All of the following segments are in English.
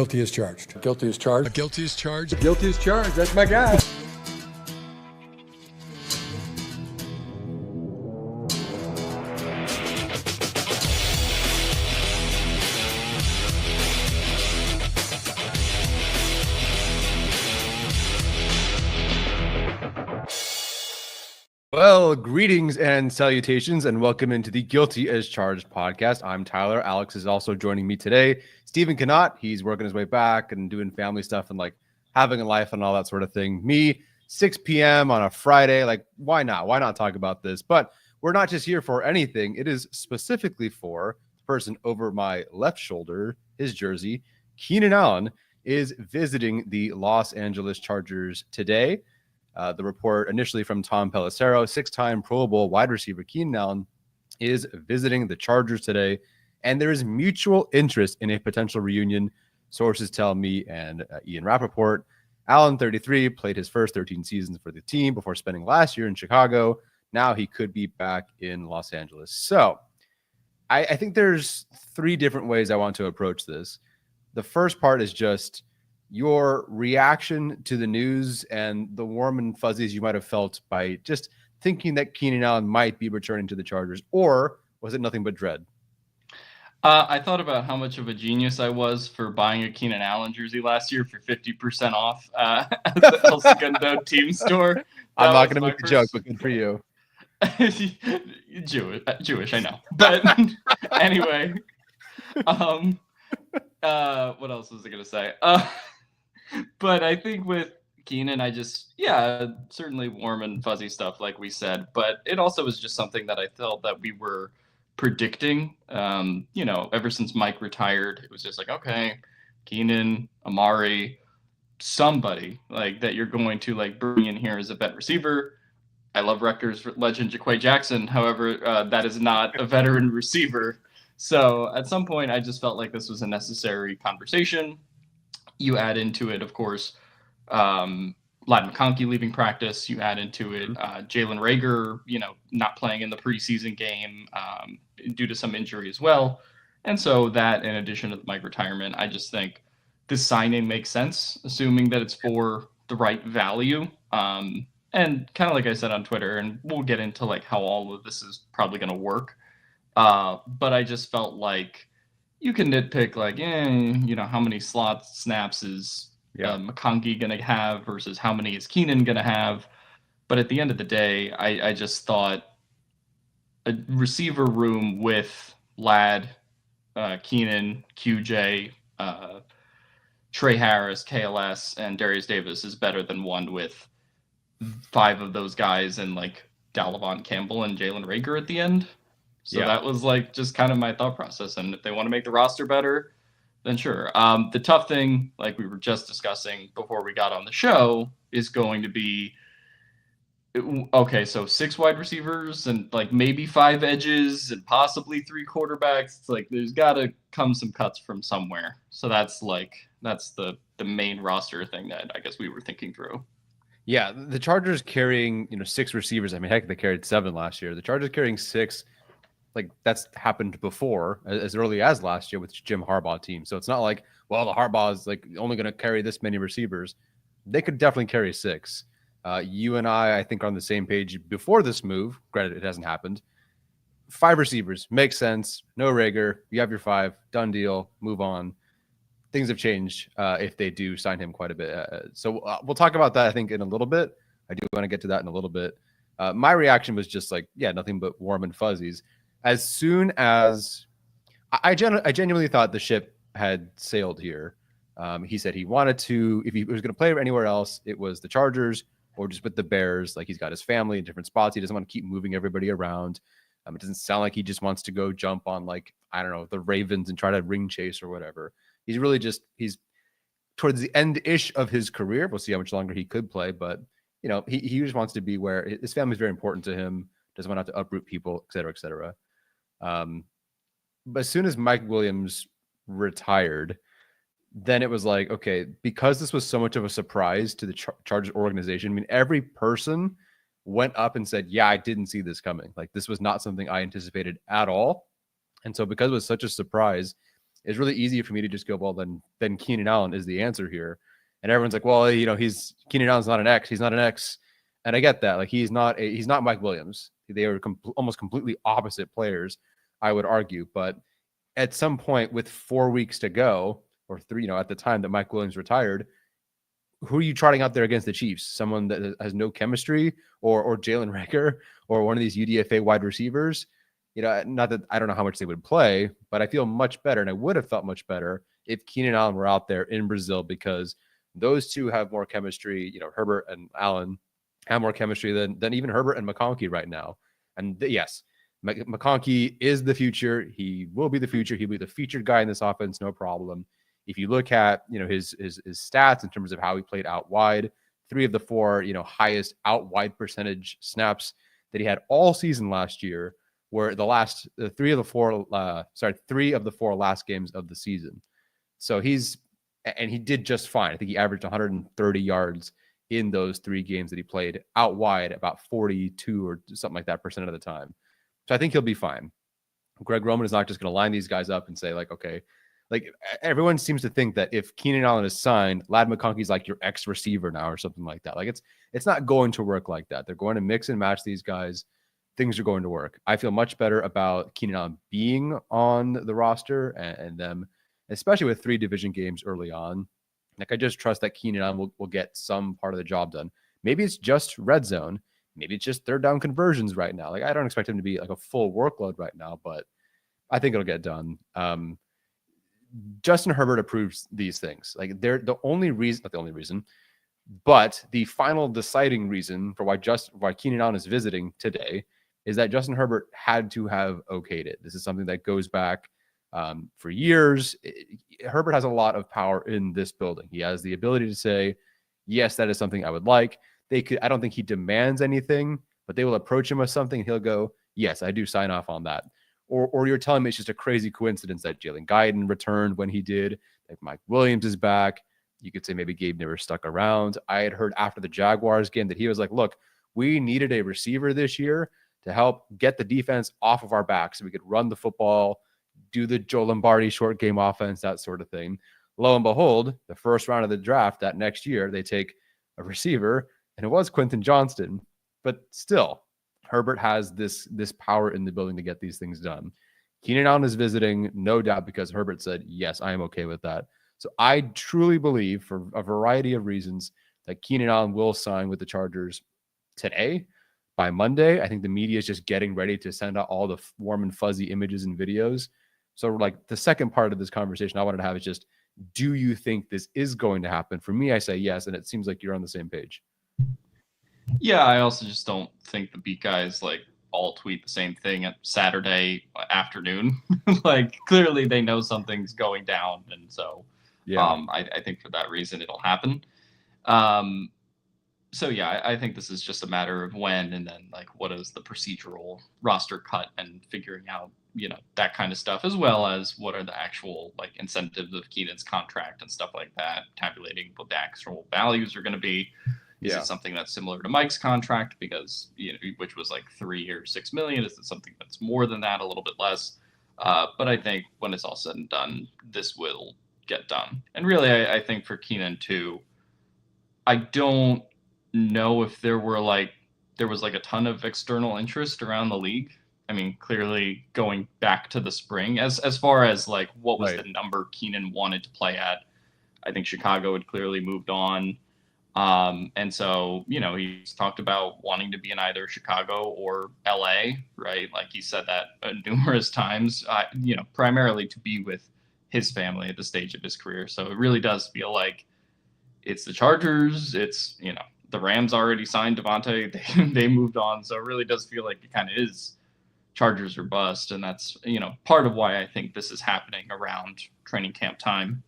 Guilty as charged. Guilty as charged. Guilty as charged. Guilty as charged. That's my guy. Well, greetings and salutations, and welcome into the Guilty as Charged podcast. I'm Tyler. Alex is also joining me today. Stephen cannot. He's working his way back and doing family stuff and like having a life and all that sort of thing. Me, 6 p.m. on a Friday. Like, why not? Why not talk about this? But we're not just here for anything. It is specifically for the person over my left shoulder, his jersey. Keenan Allen is visiting the Los Angeles Chargers today. The report initially from Tom Pelissero, six-time Pro Bowl wide receiver Keenan Allen is visiting the Chargers today, and there is mutual interest in a potential reunion. Sources tell me and Ian Rappaport. Allen, 33, played his first 13 seasons for the team before spending last year in Chicago. Now he could be back in Los Angeles. So I think there's three different ways I want to approach this. The first part is just your reaction to the news and the warm and fuzzies you might have felt by just thinking that Keenan Allen might be returning to the Chargers, or was it nothing but dread? I thought about how much of a genius I was for buying a Keenan Allen jersey last year for 50% off at the El Segundo team store. I'm not going to make a joke, but good for you. Jewish, I know. But anyway, what else was I going to say? But I think with Keenan, certainly warm and fuzzy stuff, like we said. But it also was just something that I felt that we were predicting. Ever since Mike retired, it was just like, okay, Keenan, Amari, somebody like that you're going to like bring in here as a vet receiver. I love Rutgers legend Jaquay Jackson. However, that is not a veteran receiver. So at some point, I just felt like this was a necessary conversation. You add into it, of course, Ladd McConkey leaving practice. You add into it Jalen Reagor, not playing in the preseason game due to some injury as well. And so that, in addition to the Mike retirement, I just think this signing makes sense, assuming that it's for the right value. And kind of like I said on Twitter, and we'll get into like how all of this is probably going to work. But I just felt like you can nitpick like, how many slot snaps is McConkey going to have versus how many is Keenan going to have. But at the end of the day, I just thought a receiver room with Ladd, Keenan, QJ, Trey Harris, KLS, and Darius Davis is better than one with five of those guys and like Dalvin Campbell and Jalen Reagor at the end. So that was like just kind of my thought process. And if they want to make the roster better, then sure. The tough thing, like we were just discussing before we got on the show, is going to be, okay, so 6 wide receivers and like maybe 5 edges and possibly 3 quarterbacks. It's like there's got to come some cuts from somewhere. So that's the main roster thing that I guess we were thinking through. Yeah, the Chargers carrying 6 receivers. I mean, heck, they carried 7 last year. The Chargers carrying 6. Like that's happened before as early as last year with Jim Harbaugh team. So it's not like, well, the Harbaugh is like only going to carry this many receivers. They could definitely carry 6. You and I think, are on the same page before this move. Granted, it hasn't happened. 5 receivers makes sense. No Reagor. You have your 5. Done deal. Move on. Things have changed if they do sign him quite a bit. So we'll talk about that, I think, in a little bit. I do want to get to that in a little bit. My reaction was just like, nothing but warm and fuzzies. As soon as I genuinely thought the ship had sailed here. He said he wanted to, if he was going to play anywhere else, it was the Chargers or just with the Bears. Like he's got his family in different spots. He doesn't want to keep moving everybody around. It doesn't sound like he just wants to go jump on like, I don't know, the Ravens and try to ring chase or whatever. He's really he's towards the end-ish of his career. We'll see how much longer he could play, but he just wants to be where his family is very important to him. Doesn't want to have to uproot people, et cetera, et cetera. But as soon as Mike Williams retired, then it was like, okay, because this was so much of a surprise to the Chargers organization. I mean, every person went up and said, yeah, I didn't see this coming. Like this was not something I anticipated at all. And so because it was such a surprise, it's really easy for me to just go, well, then Keenan Allen is the answer here. And everyone's like, well, Keenan Allen's not an X. He's not an X. And I get that. Like, he's not Mike Williams. They are almost completely opposite players, I would argue. But at some point with 4 weeks to go, or 3, at the time that Mike Williams retired, who are you trotting out there against the Chiefs? Someone that has no chemistry, or Jalen Reagor, or one of these UDFA wide receivers? Not that I don't know how much they would play, but I feel much better, and I would have felt much better if Keenan Allen were out there in Brazil, because those two have more chemistry. Herbert and Allen have more chemistry than even Herbert and McConkey right now. And yes, McConkey is the future. He will be the future. He'll be the featured guy in this offense, no problem. If you look at his stats in terms of how he played out wide, 3 of the 4 highest out wide percentage snaps that he had all season last year were the 3 of the 4 last games of the season. So he did just fine. I think he averaged 130 yards in those 3 games that he played out wide, about 42 or something like that % of the time. So I think he'll be fine. Greg Roman is not just going to line these guys up and say, like, okay, like everyone seems to think that if Keenan Allen is signed, Ladd McConkey's like your X receiver now or something like that. Like it's not going to work like that. They're going to mix and match these guys. Things are going to work. I feel much better about Keenan Allen being on the roster and them, especially with 3 division games early on. Like, I just trust that Keenan Allen will get some part of the job done. Maybe it's just red zone. Maybe it's just 3rd down conversions right now. Like, I don't expect him to be like a full workload right now, but I think it'll get done. Justin Herbert approves these things. Like, they're the only reason, not the only reason, but the final deciding reason for why Keenan Allen is visiting today is that Justin Herbert had to have okayed it. This is something that goes back for years. Herbert has a lot of power in this building. He has the ability to say, yes, that is something I would like. I don't think he demands anything, but they will approach him with something and he'll go, yes, I do sign off on that. Or you're telling me it's just a crazy coincidence that Jalen Guyton returned when he did, like Mike Williams is back. You could say maybe Gabe never stuck around. I had heard after the Jaguars game that he was like, look, we needed a receiver this year to help get the defense off of our backs so we could run the football, do the Joe Lombardi short game offense, that sort of thing. Lo and behold, the first round of the draft that next year, they take a receiver, and it was Quentin Johnston. But still, Herbert has this power in the building to get these things done. Keenan Allen is visiting, no doubt, because Herbert said, yes, I am okay with that. So I truly believe, for a variety of reasons, that Keenan Allen will sign with the Chargers today. By Monday, I think the media is just getting ready to send out all the warm and fuzzy images and videos. So, like, the second part of this conversation I wanted to have is just, do you think this is going to happen? For me, I say yes, and it seems like you're on the same page. Yeah, I also just don't think the beat guys like all tweet the same thing at Saturday afternoon. Like, clearly they know something's going down, and so I think for that reason it'll happen. So yeah, I think this is just a matter of when, and then like what is the procedural roster cut and figuring out, that kind of stuff, as well as what are the actual like incentives of Keenan's contract and stuff like that, tabulating what the actual values are going to be. Is it something that's similar to Mike's contract, because which was like 3 years, $6 million? Is it something that's more than that, a little bit less? But I think when it's all said and done, this will get done. And really, I think for Keenan too, I don't know if there was like a ton of external interest around the league. I mean, clearly going back to the spring, as far as like what was the number Keenan wanted to play at, I think Chicago had clearly moved on. And so, he's talked about wanting to be in either Chicago or LA, right? Like he said that numerous times, primarily to be with his family at the stage of his career. So it really does feel like it's the Chargers. It's, the Rams already signed Devontae. They moved on. So it really does feel like it kind of is Chargers or bust. And that's, part of why I think this is happening around training camp time.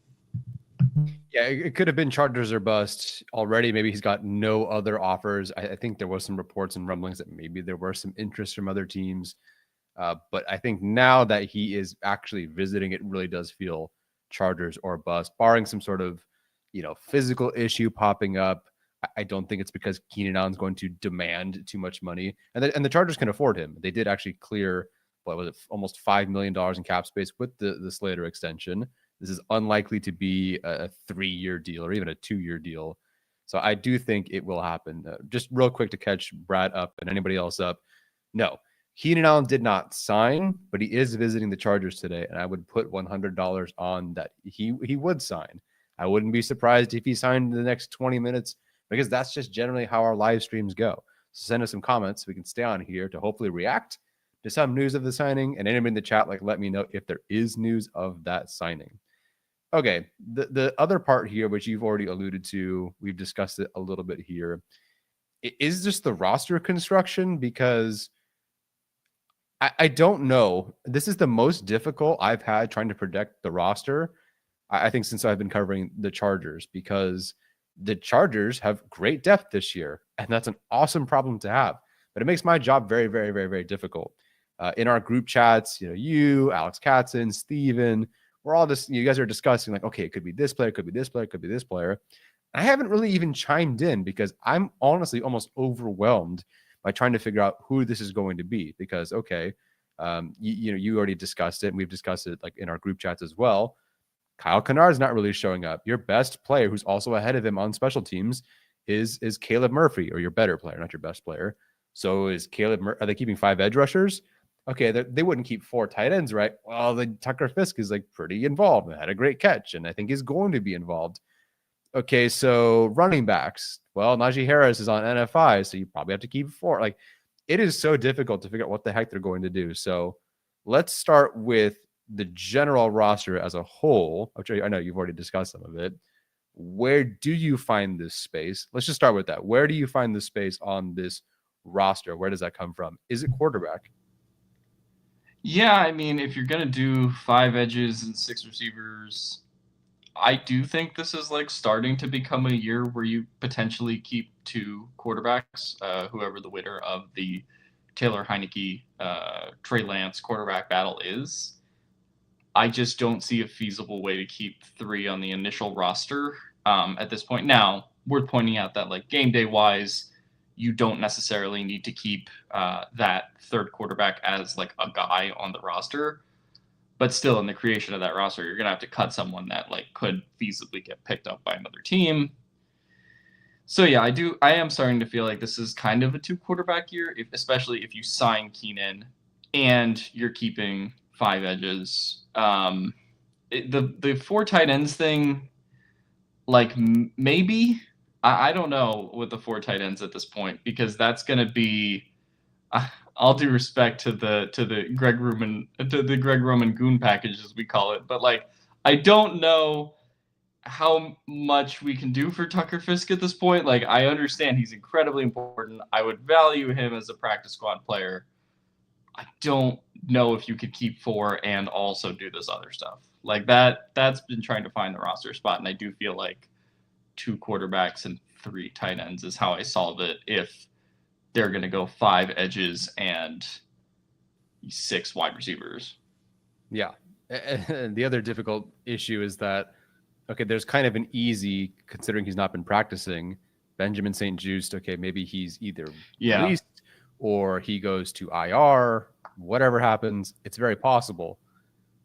Yeah, it could have been Chargers or bust already. Maybe he's got no other offers. I think there was some reports and rumblings that maybe there were some interest from other teams. But I think now that he is actually visiting, it really does feel Chargers or bust, barring some sort of, physical issue popping up. I don't think it's because Keenan Allen's going to demand too much money, and the Chargers can afford him. They did actually clear what was it, almost $5 million in cap space with the Slater extension. This is unlikely to be a 3-year deal or even a 2-year deal. So I do think it will happen. Just real quick to catch Brad up and anybody else up. No, Keenan Allen did not sign, but he is visiting the Chargers today, and I would put $100 on that he would sign. I wouldn't be surprised if he signed in the next 20 minutes because that's just generally how our live streams go. So send us some comments so we can stay on here to hopefully react to some news of the signing, and anybody in the chat, like, let me know if there is news of that signing. Okay, the other part here, which you've already alluded to, we've discussed it a little bit here, is just the roster construction, because I don't know. This is the most difficult I've had trying to predict the roster, I think, since I've been covering the Chargers, because the Chargers have great depth this year, and that's an awesome problem to have. But it makes my job very, very, very, very difficult. In our group chats, you, Alex Katzen, Steven, we're all just, you guys are discussing like, okay, it could be this player, it could be this player, it could be this player. I haven't really even chimed in because I'm honestly almost overwhelmed by trying to figure out who this is going to be, because, okay, you already discussed it, and we've discussed it like in our group chats as well. Kyle Kennard's not really showing up. Your best player, who's also ahead of him on special teams, is Caleb Murphy, or your better player, not your best player. So is Caleb are they keeping 5 edge rushers? Okay, they wouldn't keep 4 tight ends, right? Well, the Tucker Fisk is like pretty involved and had a great catch, and I think is going to be involved. Okay, so running backs. Well, Najee Harris is on NFI, so you probably have to keep 4. Like, it is so difficult to figure out what the heck they're going to do. So let's start with the general roster as a whole, which I know you've already discussed some of it. Where do you find this space? Let's just start with that. Where do you find the space on this roster? Where does that come from? Is it quarterback? Yeah, I mean, if you're going to do 5 edges and 6 receivers, I do think this is like starting to become a year where you potentially keep 2 quarterbacks, whoever the winner of the Taylor Heineke, Trey Lance quarterback battle is. I just don't see a feasible way to keep 3 on the initial roster at this point. Now, worth pointing out that like game day wise, you don't necessarily need to keep that 3rd quarterback as like a guy on the roster. But still, in the creation of that roster, you're going to have to cut someone that like could feasibly get picked up by another team. So yeah, I am starting to feel like this is kind of a 2 quarterback year, especially if you sign Keenan and you're keeping 5 edges. The 4 tight ends thing, like maybe, I don't know with the 4 tight ends at this point, because that's going to be, all due respect to the Greg Roman goon package, as we call it, but like I don't know how much we can do for Tucker Fisk at this point. Like, I understand he's incredibly important. I would value him as a practice squad player. I don't know if you could keep 4 and also do this other stuff. Like that's been trying to find the roster spot, and I do feel like 2 quarterbacks and 3 tight ends is how I solve it if they're going to go 5 edges and 6 wide receivers. Yeah. And the other difficult issue is that, okay, there's kind of an easy, considering he's not been practicing, Benjamin St. Juste, okay, maybe he's either released or he goes to IR, whatever happens, it's very possible.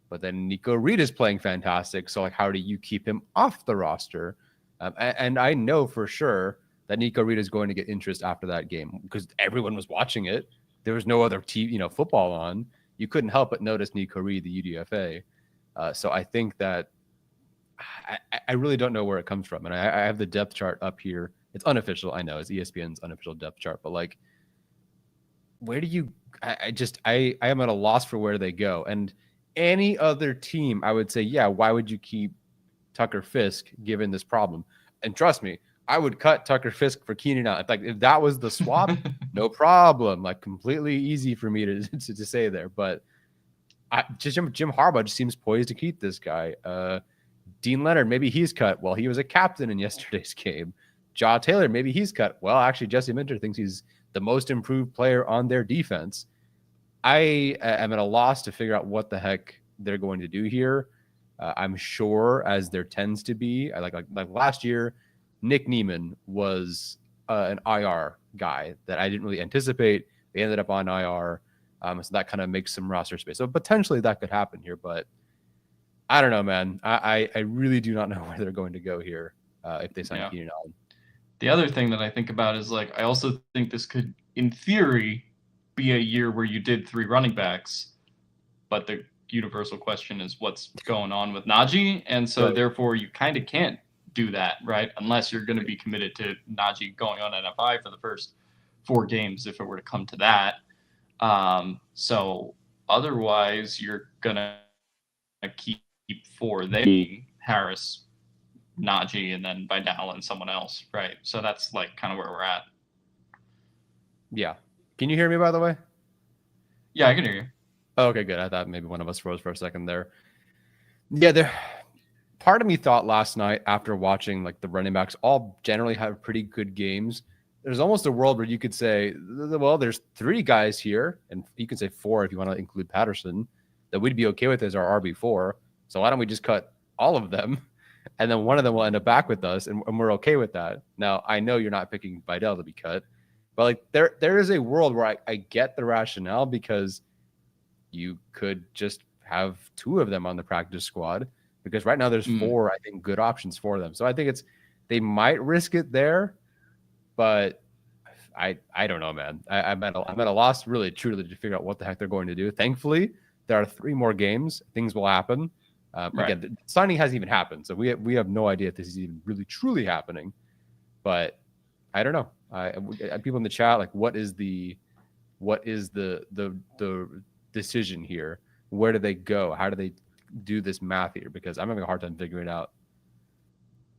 But then Nico Reed is playing fantastic, so like, how do you keep him off the roster? And I know for sure that Nico Reed is going to get interest after that game because everyone was watching it. There was no other football on. You couldn't help but notice Nico Reed, the UDFA. So I think that I really don't know where it comes from. And I have the depth chart up here. It's unofficial. I know it's ESPN's unofficial depth chart, but like, where do you, I am at a loss for where they go. And any other team, I would say, yeah, why would you keep Tucker Fisk given this problem? And trust me, I would cut Tucker Fisk for Keenan Allen. Like, if that was the swap, no problem. Like, completely easy for me to say there. But Jim Harbaugh just seems poised to keep this guy. Dean Leonard, maybe he's cut. Well, he was a captain in yesterday's game. Jaw Taylor, maybe he's cut. Well, actually, Jesse Minter thinks he's the most improved player on their defense. I am at a loss to figure out what the heck they're going to do here. I'm sure, as there tends to be, like last year, Nick Neiman was an IR guy that I didn't really anticipate. They ended up on IR. So that kind of makes some roster space. So potentially that could happen here, but I don't know, man. I really do not know where they're going to go here if they sign Keenan Allen. The other thing that I think about is like I also think this could, in theory, be a year where you did 3 running backs, but the universal question is what's going on with Najee, and so therefore you kind of can't do that, right? Unless you're going to be committed to Najee going on NFI for the first 4 games, if it were to come to that. So otherwise, you're gonna keep 4 they Harris, Najee, and then Vidal and someone else, right? So that's like kind of where we're at. Yeah. Can you hear me, by the way? Yeah, I can hear you. Oh, okay, good. I thought maybe one of us froze for a second there. Yeah, part of me thought last night after watching like the running backs all generally have pretty good games. There's almost a world where you could say, well, there's 3 guys here, and you can say 4 if you want to include Patterson, that we'd be okay with as our RB4. So why don't we just cut all of them? And then one of them will end up back with us, and we're okay with that. Now, I know you're not picking Vidal to be cut, but like there is a world where I get the rationale, because you could just have 2 of them on the practice squad, because right now there's 4, I think, good options for them. So I think they might risk it there, but I don't know, man. I'm at a loss really truly to figure out what the heck they're going to do. Thankfully, there are 3 more games. Things will happen. Again, the signing hasn't even happened, so we have no idea if this is even really truly happening. But I don't know. People in the chat, like, what is the decision here? Where do they go? How do they do this math here? Because I'm having a hard time figuring it out.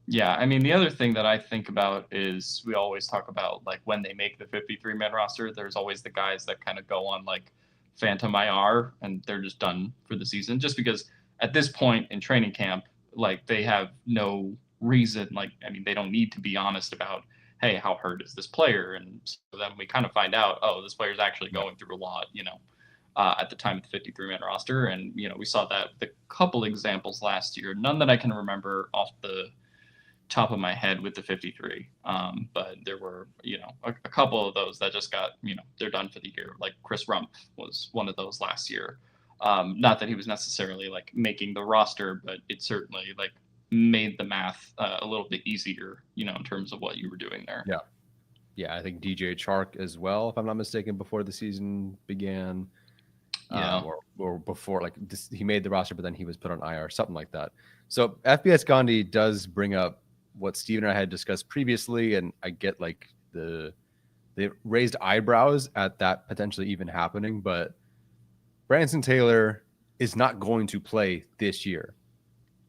Yeah, I mean, the other thing that I think about is we always talk about like when they make the 53-man roster, there's always the guys that kind of go on like Phantom IR and they're just done for the season, just because at this point in training camp, like they have no reason, like, I mean, they don't need to be honest about, hey, how hurt is this player? And so then we kind of find out, oh, this player's actually going through a lot, at the time of the 53-man roster. And, we saw that with a couple examples last year, none that I can remember off the top of my head with the 53. But there were, a couple of those that just got, they're done for the year. Like Chris Rump was one of those last year. Not that he was necessarily like making the roster, but it certainly like made the math a little bit easier, in terms of what you were doing there. Yeah. Yeah. I think DJ Chark as well, if I'm not mistaken, before the season began. Yeah. Or before, like he made the roster, but then he was put on IR, something like that. So FBS Gandhi does bring up what Steven and I had discussed previously, and I get like the raised eyebrows at that potentially even happening, but Branson Taylor is not going to play this year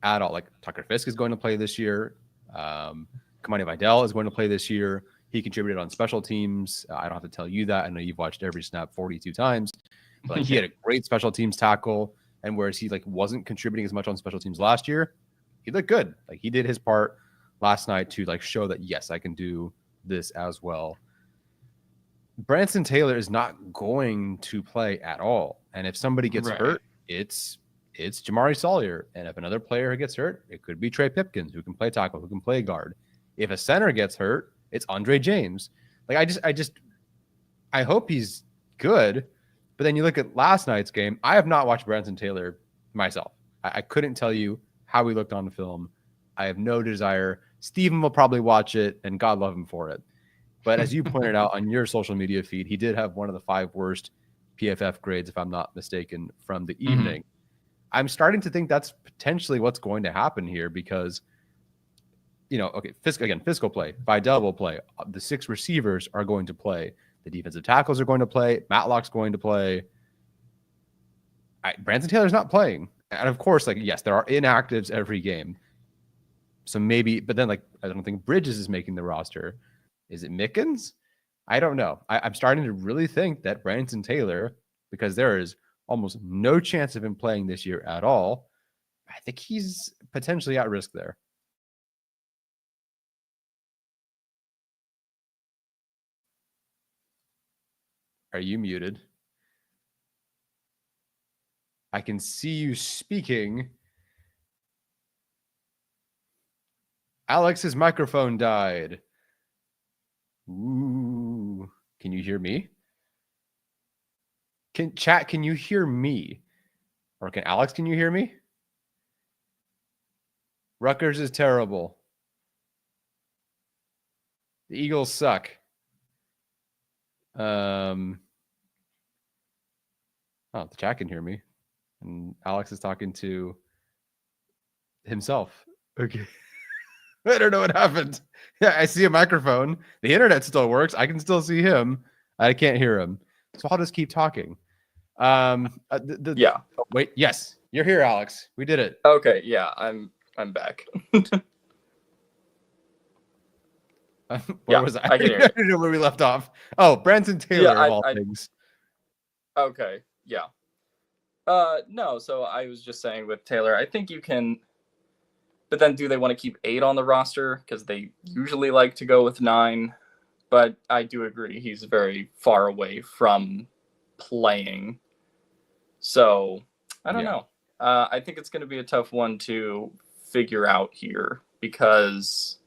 at all. Like Tucker Fisk is going to play this year. Kamani Vidal is going to play this year. He contributed on special teams. I don't have to tell you that. I know you've watched every snap 42 times. But like, he had a great special teams tackle, and whereas he like wasn't contributing as much on special teams last year, he looked good. Like he did his part last night to like show that yes, I can do this as well. Branson Taylor is not going to play at all, and if somebody gets hurt, it's Jamari Sawyer, and if another player gets hurt, it could be Trey Pipkins, who can play tackle, who can play guard. If a center gets hurt, it's Andre James. Like I hope he's good. But then you look at last night's game. I have not watched Branson Taylor myself. I couldn't tell you how he looked on the film. I have no desire. Steven will probably watch it, and God love him for it. But as you pointed out on your social media feed, he did have one of the 5 worst PFF grades, if I'm not mistaken, from the evening. I'm starting to think that's potentially what's going to happen here because, Fisk will play. Vidal will play. The 6 receivers are going to play. The defensive tackles are going to play. Matlock's going to play. Branson Taylor's not playing. And of course, yes, there are inactives every game. So maybe, but then I don't think Bridges is making the roster. Is it Mickens? I don't know. I'm starting to really think that Branson Taylor, because there is almost no chance of him playing this year at all, I think he's potentially at risk there. Are you muted? I can see you speaking. Alex's microphone died. Ooh. Can you hear me? Can you hear me? Or can you hear me? Rutgers is terrible. The Eagles suck. Oh, the chat can hear me. And Alex is talking to himself. Okay. I don't know what happened. Yeah, I see a microphone. The internet still works. I can still see him. I can't hear him. So I'll just keep talking. Yeah. Oh, wait, yes. You're here, Alex. We did it. Okay, yeah, I'm back. Where was I? I can hear you. I don't know where we left off. Oh, Branson Taylor of all things. Okay, yeah. No, so I was just saying with Taylor, I think you can, but then do they want to keep 8 on the roster? Because they usually like to go with 9. But I do agree, he's very far away from playing. So, I don't know. I think it's going to be a tough one to figure out here because,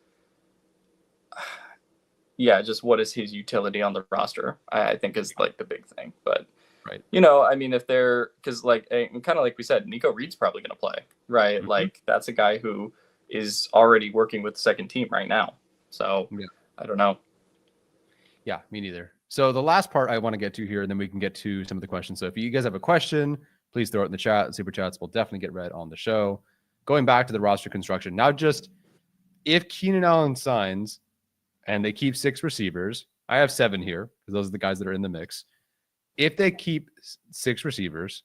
yeah, just what is his utility on the roster? I think is like the big thing. But, right. You know, I mean, if they're, because like, and kind of like we said, Nico Reed's probably going to play, right? Mm-hmm. Like, that's a guy who is already working with the second team right now. So, I don't know. Yeah, me neither. So the last part I want to get to here, and then we can get to some of the questions. So if you guys have a question, please throw it in the chat. Super chats will definitely get read on the show. Going back to the roster construction. Now, just if Keenan Allen signs and they keep 6 receivers, I have 7 here because those are the guys that are in the mix. If they keep 6 receivers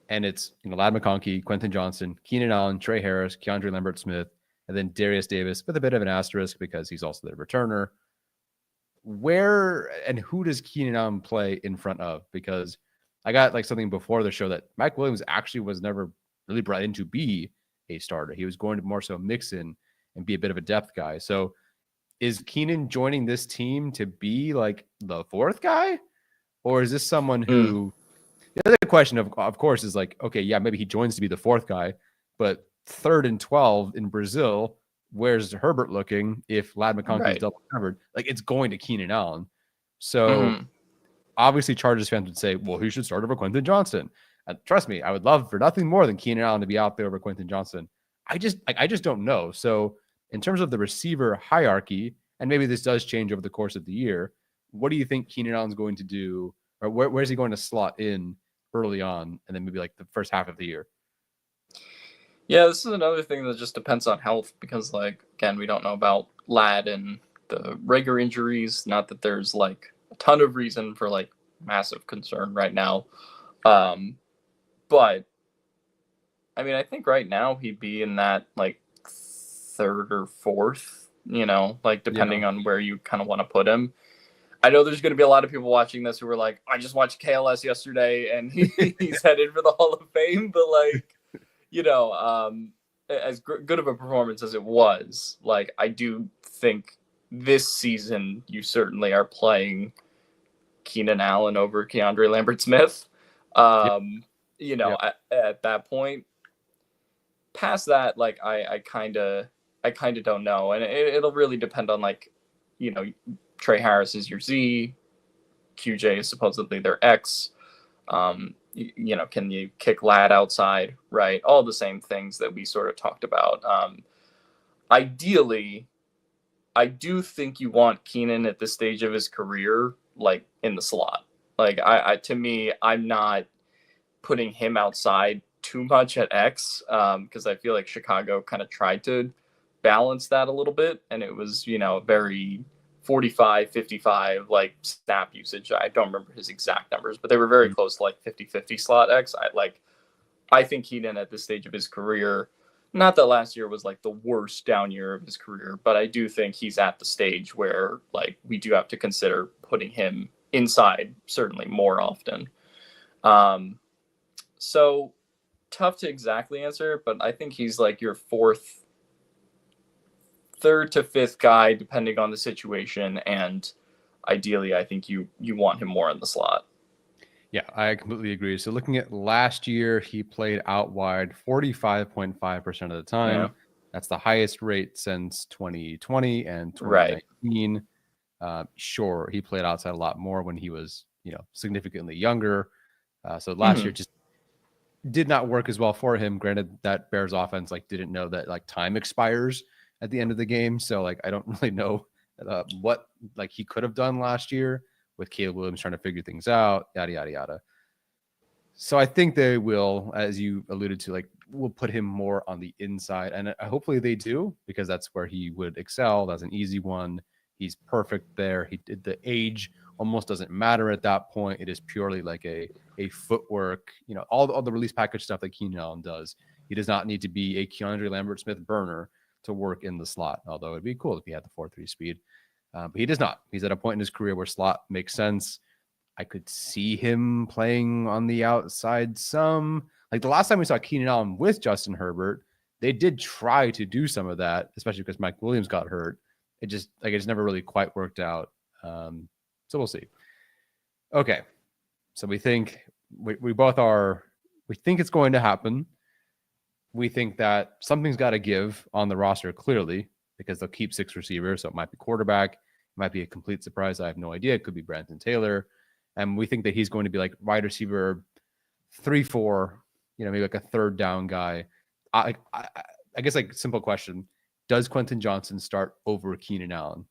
and it's, Ladd McConkey, Quentin Johnson, Keenan Allen, Trey Harris, Keandre Lambert-Smith, and then Darius Davis with a bit of an asterisk because he's also their returner. Where and who does Keenan Allen play in front of? Because I got like something before the show that Mike Williams actually was never really brought in to be a starter. He was going to more so mix in and be a bit of a depth guy. So is Keenan joining this team to be like the 4th guy? Or is this someone who the other question of course is like, okay, yeah, maybe he joins to be the 4th guy, but 3rd and 12 in Brazil, where's Herbert looking if Ladd McConkey is double covered? Like, it's going to Keenan Allen. So obviously Chargers fans would say, well, he should start over Quentin Johnson. And trust me, I would love for nothing more than Keenan Allen to be out there over Quentin Johnson. I just don't know. So in terms of the receiver hierarchy, and maybe this does change over the course of the year, what do you think Keenan Allen's going to do? Or where's he going to slot in early on and then maybe like the first half of the year? Yeah, this is another thing that just depends on health because, like, again, we don't know about Ladd and the Rager injuries. Not that there's, like, a ton of reason for, like, massive concern right now. But, I mean, I think right now he'd be in that, like, 3rd or 4th, like, depending on where you kind of want to put him. I know there's going to be a lot of people watching this who are like, I just watched KLS yesterday and he's headed for the Hall of Fame, but, like, as good of a performance as it was, like, I do think this season you certainly are playing Keenan Allen over Keandre Lambert-Smith. At that point, past that, like, I kind of don't know, and it'll really depend on, like, Trey Harris is your Z, QJ is supposedly their X. Can you kick Ladd outside, right? All the same things that we sort of talked about. Ideally, I do think you want Keenan at this stage of his career, like, in the slot. Like, to me, I'm not putting him outside too much at X because I feel like Chicago kind of tried to balance that a little bit, and it was, very 45, 55, like, snap usage. I don't remember his exact numbers, but they were very close to, like, 50-50 slot X. I think Keenan at this stage of his career, not that last year was, like, the worst down year of his career, but I do think he's at the stage where, like, we do have to consider putting him inside certainly more often. So tough to exactly answer, but I think he's like your 3rd to 5th guy, depending on the situation. And ideally, I think you want him more in the slot. Yeah, I completely agree. So looking at last year, he played out wide 45.5% of the time. Yeah. That's the highest rate since 2020 and 2019. Right. Sure, he played outside a lot more when he was, significantly younger. So last year just did not work as well for him. Granted, that Bears offense like didn't know that like time expires at the end of the game, so like I don't really know what like he could have done last year with Caleb Williams trying to figure things out, yada yada yada. So I think they will, as you alluded to, like will put him more on the inside, and hopefully they do, because that's where he would excel. That's an easy one. He's perfect there. He did the age almost doesn't matter at that point. It is purely like a footwork, all the release package stuff that Keenan Allen does. He does not need to be a Keandre Lambert-Smith burner to work in the slot, although it'd be cool if he had the 4.3 speed. But he does not. He's at a point in his career where slot makes sense. I could see him playing on the outside some. Like the last time we saw Keenan Allen with Justin Herbert, they did try to do some of that, especially because Mike Williams got hurt. It's never really quite worked out. So we'll see. Okay. So we think we both are, we think it's going to happen. We think that something's got to give on the roster clearly, because they'll keep 6 receivers. So it might be quarterback. It might be a complete surprise. I have no idea. It could be Brandon Taylor. And we think that he's going to be like wide receiver 3-4, maybe like a third down guy. I guess like simple question. Does Quentin Johnson start over Keenan Allen?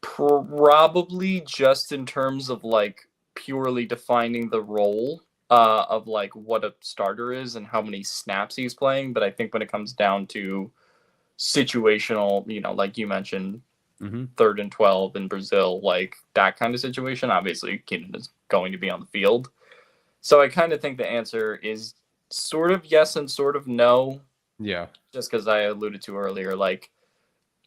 Probably, just in terms of like purely defining the role of like what a starter is and how many snaps he's playing. But I think when it comes down to situational, like you mentioned, 3rd and 12 in Brazil, like that kind of situation, obviously Keenan is going to be on the field. So I kind of think the answer is sort of yes and sort of no. Yeah. Just because I alluded to earlier, like,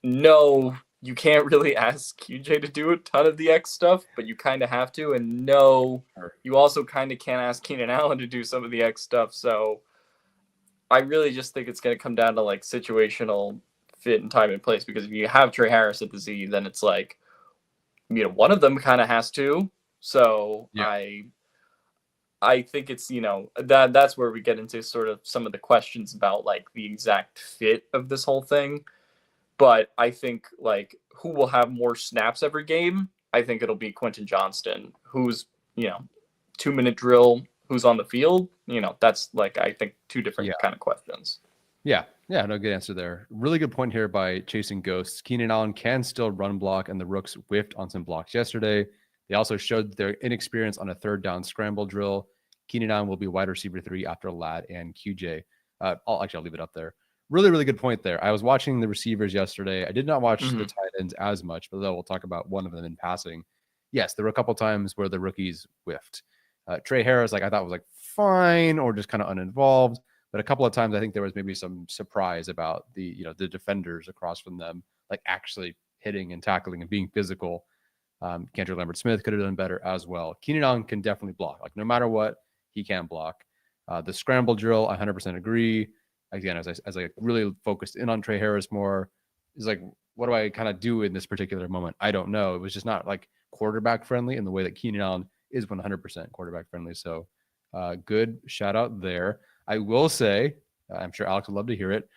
no, you can't really ask QJ to do a ton of the X stuff, but you kind of have to. And no, you also kind of can't ask Keenan Allen to do some of the X stuff. So I really just think it's going to come down to like situational fit and time and place, because if you have Trey Harris at the Z, then it's like, one of them kind of has to. So yeah. I think it's, that's where we get into sort of some of the questions about like the exact fit of this whole thing. But I think like who will have more snaps every game? I think it'll be Quentin Johnston, who's, 2-minute drill, who's on the field. That's like, I think 2 different kind of questions. Yeah. Yeah. No, good answer there. Really good point here by Chasing Ghosts. Keenan Allen can still run block, and the Rooks whiffed on some blocks yesterday. They also showed their inexperience on a 3rd down scramble drill. Keenan Allen will be wide receiver 3 after Ladd and QJ. I'll leave it up there. Really, really good point there. I was watching the receivers yesterday. I did not watch the tight ends as much, but we'll talk about one of them in passing. Yes, there were a couple times where the rookies whiffed. Trey Harris, I thought was like fine or just kind of uninvolved, but a couple of times I think there was maybe some surprise about the defenders across from them, like actually hitting and tackling and being physical. Keandre Lambert-Smith could have done better as well. Keenan Allen can definitely block. Like no matter what, he can block. The scramble drill, I 100% agree. Again, as I really focused in on Trey Harris more, is like, what do I kind of do in this particular moment? I don't know. It was just not like quarterback friendly in the way that Keenan Allen is 100% quarterback friendly. So good shout out there. I will say, I'm sure Alex would love to hear it.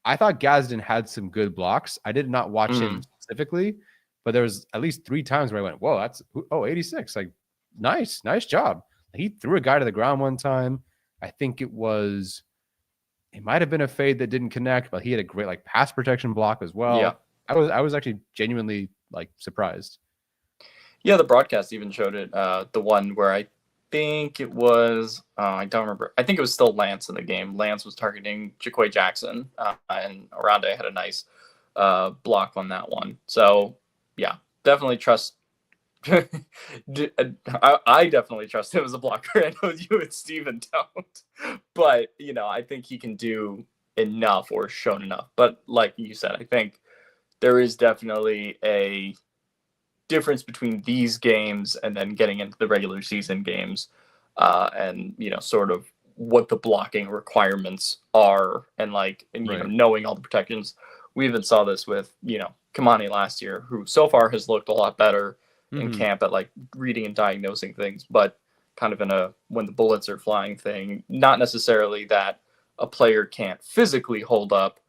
I thought Gadsden had some good blocks. I did not watch him specifically, but there was at least 3 times where I went, whoa, that's 86. Like, nice job. He threw a guy to the ground one time. I think it might have been a fade that didn't connect, but he had a great like pass protection block as well. Yeah. I was actually genuinely like surprised. Yeah, the broadcast even showed it. The one where I think it was, I don't remember. I think it was still Lance in the game. Lance was targeting Jaquay Jackson, and Aranda had a nice block on that one. So yeah, definitely trust. I definitely trust him as a blocker. I know you and Steven don't, but I think he can do enough or shown enough. But like you said, I think there is definitely a difference between these games and then getting into the regular season games, and sort of what the blocking requirements are, and knowing all the protections. We even saw this with Kamani last year, who so far has looked a lot better in camp at like reading and diagnosing things, but kind of in a when the bullets are flying thing. Not necessarily that a player can't physically hold up,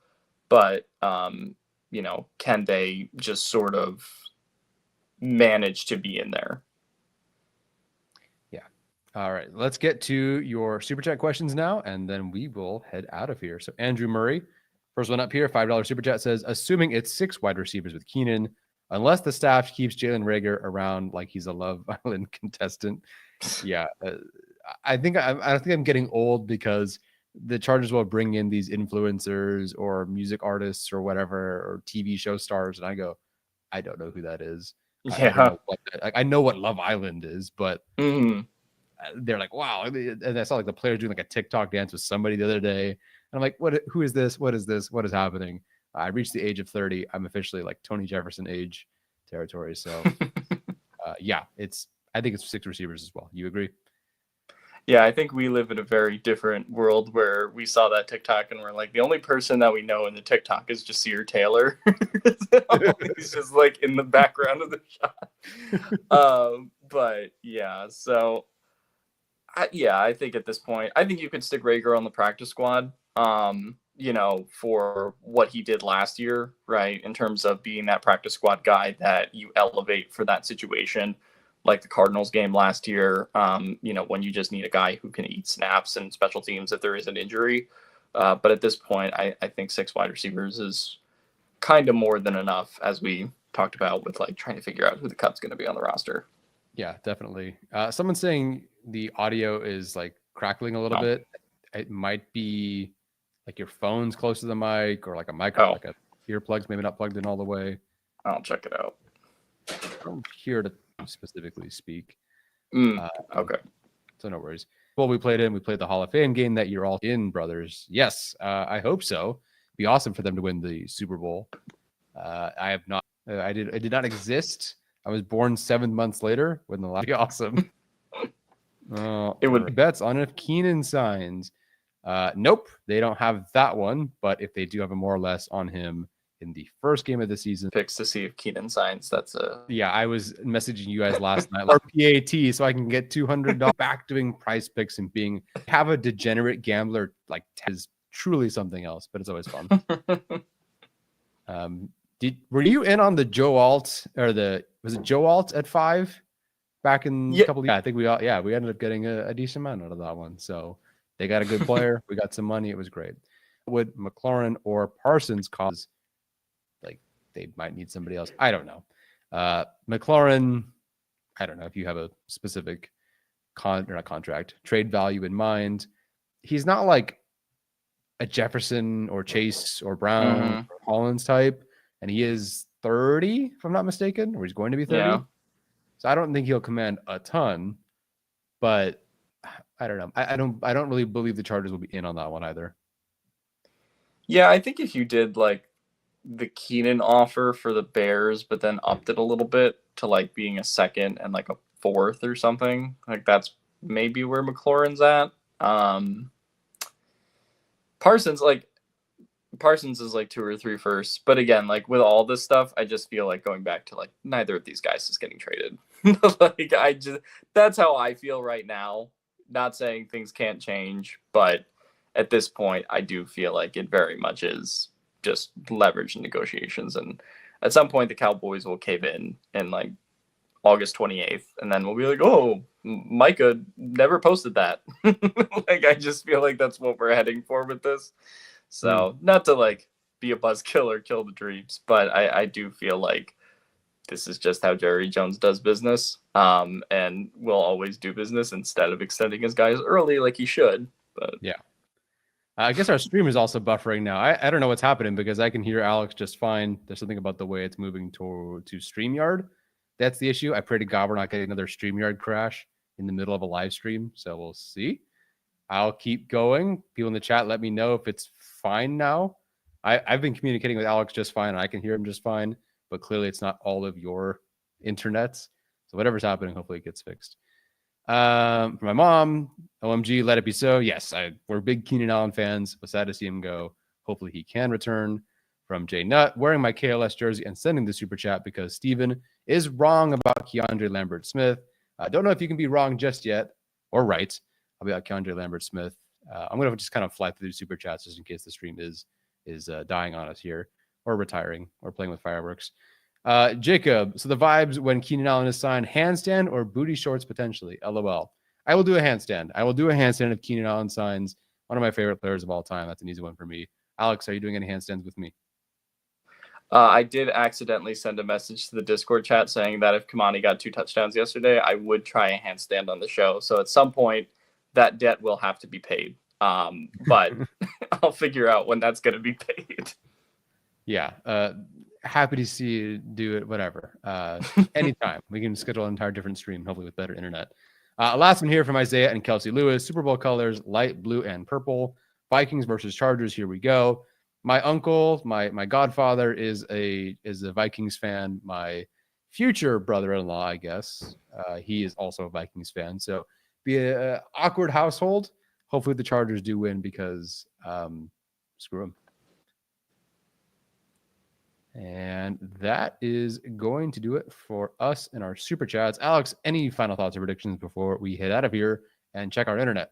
but can they just sort of manage to be in there? Yeah. All right. Let's get to your super chat questions now, and then we will head out of here. So Andrew Murray, first one up here, $5 super chat says, assuming it's 6 wide receivers with Keenan, unless the staff keeps Jalen Reagor around like he's a Love Island contestant. Yeah. I think I'm getting old because the Chargers will bring in these influencers or music artists or whatever, or TV show stars. And I go, I don't know who that is. Yeah. I know what Love Island is, but Mhm. they're like, wow. And I saw like the player doing like a TikTok dance with somebody the other day. And I'm like, who is this? What is this? What is happening? I reached the age of 30. I'm officially like Tony Jefferson age territory. So yeah, I think it's 6 receivers as well. You agree? Yeah, I think we live in a very different world where we saw that TikTok and we're like, the only person that we know in the TikTok is Jasir Taylor. He's just like in the background of the shot. But yeah, so I think at this point, I think you could stick Reagor on the practice squad, for what he did last year, right? In terms of being that practice squad guy that you elevate for that situation. Like the Cardinals game last year, when you just need a guy who can eat snaps and special teams if there is an injury. But at this point, I think 6 wide receivers is kind of more than enough, as we talked about with like trying to figure out who the cup's going to be on the roster. Yeah, definitely. Someone's saying the audio is like crackling a little bit. It might be like your phone's close to the mic, or like a micro, like a earplugs, maybe not plugged in all the way. I'll check it out. I'm here to specifically speak. Okay. So no worries. Well, we played the Hall of Fame game that you're all in, brothers. Yes, I hope so. Be awesome for them to win the Super Bowl. I have not. I did not exist. I was born 7 months later. Wouldn't that be awesome? It would be bets on if Keenan signs. Nope, they don't have that one. But if they do have a more or less on him in the first game of the season, picks to see if Keenan signs. Yeah, I was messaging you guys last night, or PAT, so I can get $200 back doing price picks and have a degenerate gambler like is truly something else, but it's always fun. Were you in on the Joe Alt was it Joe Alt at 5 back in a couple of years? I think we ended up getting a decent amount out of that one. So they got a good player. We got some money. It was great. Would McLaurin or Parsons cause? They might need somebody else. I don't know. McLaurin, I don't know if you have a specific trade value in mind. He's not like a Jefferson or Chase or Brown or Collins type, and he is 30, if I'm not mistaken, or he's going to be 30. Yeah. So I don't think he'll command a ton, but I don't know. I don't really believe the Chargers will be in on that one either. Yeah, I think if you did like the Keenan offer for the Bears, but then upped it a little bit to like being a second and like a 4th or something, like that's maybe where McLaurin's at. Parsons is like 2 or 3 firsts, but again, like with all this stuff, I just feel like going back to like neither of these guys is getting traded. Like that's how I feel right now. Not saying things can't change, but at this point, I do feel like it very much is just leverage negotiations, and at some point the Cowboys will cave in like August 28th, and then we'll be like, oh, Micah never posted that. Like I just feel like that's what we're heading for with this. So not to like be a buzzkill or kill the dreams, but I do feel like this is just how Jerry Jones does business, and will always do business instead of extending his guys early like he should. But yeah. I guess our stream is also buffering now. I don't know what's happening because I can hear Alex just fine. There's something about the way it's moving to StreamYard. That's the issue. I pray to God we're not getting another StreamYard crash in the middle of a live stream. So we'll see. I'll keep going. People in the chat, let me know if it's fine now. I've been communicating with Alex just fine, and I can hear him just fine. But clearly it's not all of your internets. So whatever's happening, hopefully it gets fixed. For my mom, OMG, let it be so. Yes, we're big Keenan Allen fans. Was sad to see him go. Hopefully he can return. From Jay Nutt, wearing my KLS jersey and sending the super chat because Steven is wrong about Keandre Lambert-Smith. I don't know if you can be wrong just yet or right about Keandre Lambert-Smith. I'm going to just kind of fly through the super chats just in case the stream is dying on us here. or retiring or playing with fireworks. Jacob, so the vibes when Keenan Allen is signed, handstand or booty shorts potentially? LOL. I will do a handstand. I will do a handstand if Keenan Allen signs one of my favorite players of all time. That's an easy one for me. Alex, are you doing any handstands with me? I did accidentally send a message to the Discord chat saying that if Kamani got 2 touchdowns yesterday, I would try a handstand on the show. So at some point, that debt will have to be paid. But I'll figure out when that's going to be paid. Yeah. Happy to see you do it, whatever. Anytime. We can schedule an entire different stream, hopefully with better internet. Last one here from Isaiah and Kelsey Lewis. Super Bowl colors, light blue and purple. Vikings versus Chargers. Here we go. My uncle, my godfather is a Vikings fan. My future brother-in-law, I guess, he is also a Vikings fan. So be an awkward household. Hopefully the Chargers do win because screw them. And that is going to do it for us in our super chats. Alex, any final thoughts or predictions before we head out of here and check our internet?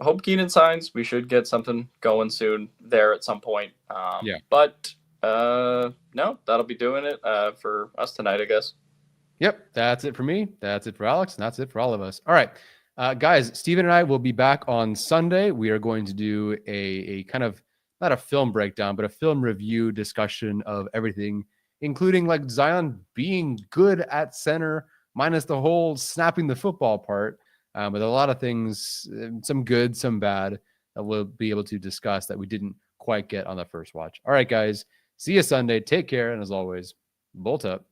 Hope Keenan signs. We should get something going soon there at some point. But no, that'll be doing it for us tonight, I guess. Yep, that's it for me. That's it for Alex, and that's it for all of us. All right, guys, Steven and I will be back on Sunday. We are going to do a kind of, not a film breakdown, but a film review discussion of everything, including like Zion being good at center, minus the whole snapping the football part. But a lot of things, some good, some bad, that we'll be able to discuss that we didn't quite get on the first watch. All right, guys, see you Sunday. Take care. And as always, bolt up.